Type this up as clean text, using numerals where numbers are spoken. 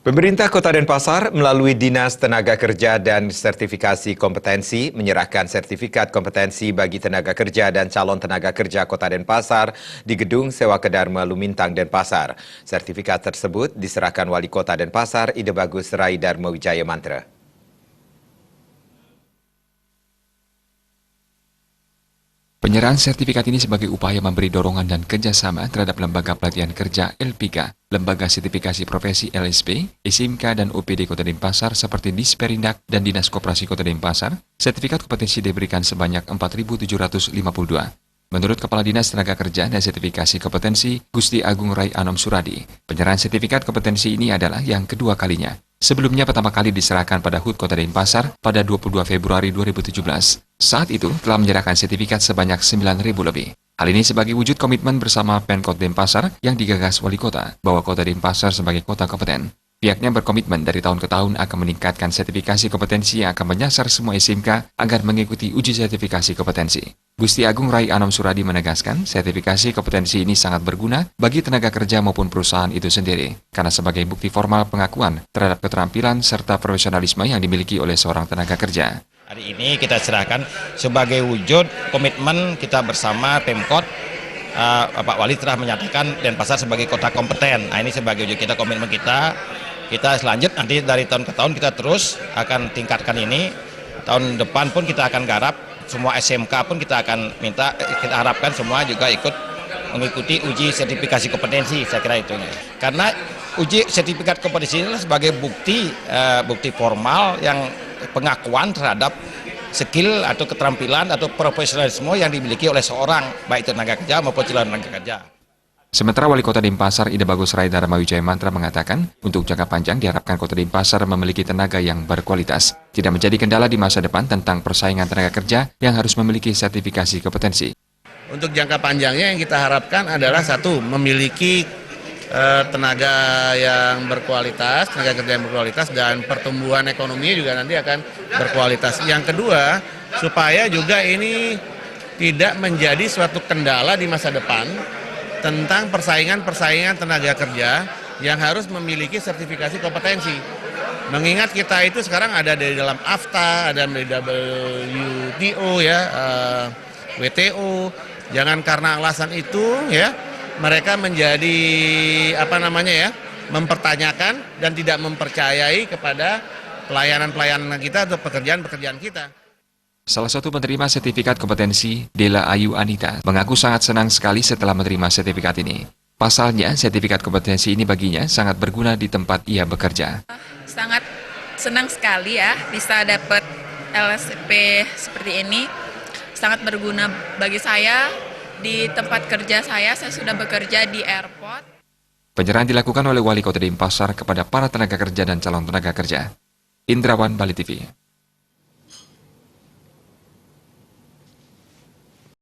Pemerintah Kota Denpasar melalui Dinas Tenaga Kerja dan Sertifikasi Kompetensi menyerahkan sertifikat kompetensi bagi tenaga kerja dan calon tenaga kerja Kota Denpasar di Gedung Sewa Kedarma Lumintang, Denpasar. Sertifikat tersebut diserahkan Wali Kota Denpasar Ide Bagus Rai Dharma Wijaya Mantra. Penyerahan sertifikat ini sebagai upaya memberi dorongan dan kerjasama terhadap Lembaga Pelatihan Kerja LPK, Lembaga Sertifikasi Profesi LSP, SMK dan OPD Kota Denpasar seperti Disperindak dan Dinas Koperasi Kota Denpasar. Sertifikat kompetensi diberikan sebanyak 4.752. Menurut Kepala Dinas Tenaga Kerja dan Sertifikasi Kompetensi, Gusti Agung Rai Anom Suradi, penyerahan sertifikat kompetensi ini adalah yang kedua kalinya. Sebelumnya pertama kali diserahkan pada HUT Kota Denpasar pada 22 Februari 2017. Saat itu telah menyerahkan sertifikat sebanyak 9.000 lebih. Hal ini sebagai wujud komitmen bersama Pemkot Denpasar yang digagas Wali Kota bahwa Kota Denpasar sebagai kota kompeten. Pihaknya berkomitmen dari tahun ke tahun akan meningkatkan sertifikasi kompetensi yang akan menyasar semua SMK agar mengikuti uji sertifikasi kompetensi. Gusti Agung Rai Anom Suradi menegaskan, sertifikasi kompetensi ini sangat berguna bagi tenaga kerja maupun perusahaan itu sendiri, karena sebagai bukti formal pengakuan terhadap keterampilan serta profesionalisme yang dimiliki oleh seorang tenaga kerja. Hari ini kita serahkan sebagai wujud komitmen kita bersama Pemkot. Pak Wali telah menyatakan Denpasar sebagai kota kompeten. Nah, ini sebagai wujud kita komitmen kita. Kita selanjut nanti dari tahun ke tahun kita terus akan tingkatkan ini. Tahun depan pun kita akan garap, semua SMK pun kita akan minta, kita harapkan semua juga ikut mengikuti uji sertifikasi kompetensi, saya kira itu. Karena uji sertifikat kompetensi ini sebagai bukti formal yang pengakuan terhadap skill atau keterampilan atau profesionalisme yang dimiliki oleh seorang, baik tenaga kerja maupun calon tenaga kerja. Sementara Wali Kota Denpasar Ide Bagus Rai Dharma Wijaya Mantra mengatakan, untuk jangka panjang diharapkan Kota Denpasar memiliki tenaga yang berkualitas. Tidak menjadi kendala di masa depan tentang persaingan tenaga kerja yang harus memiliki sertifikasi kompetensi. Untuk jangka panjangnya yang kita harapkan adalah satu, memiliki tenaga yang berkualitas, tenaga kerja yang berkualitas, dan pertumbuhan ekonominya juga nanti akan berkualitas. Yang kedua, supaya juga ini tidak menjadi suatu kendala di masa depan tentang persaingan tenaga kerja yang harus memiliki sertifikasi kompetensi. Mengingat kita itu sekarang ada di dalam AFTA, ada di WTO ya, WTO. Jangan karena alasan itu ya mereka menjadi mempertanyakan dan tidak mempercayai kepada pelayanan-pelayanan kita atau pekerjaan-pekerjaan kita. Salah satu penerima sertifikat kompetensi, Dela Ayu Anita, mengaku sangat senang sekali setelah menerima sertifikat ini. Pasalnya, sertifikat kompetensi ini baginya sangat berguna di tempat ia bekerja. Sangat senang sekali ya bisa dapat LSP seperti ini. Sangat berguna bagi saya di tempat kerja saya sudah bekerja di airport. Penyerahan dilakukan oleh Wali Kota Denpasar kepada para tenaga kerja dan calon tenaga kerja. Indrawan, Bali TV.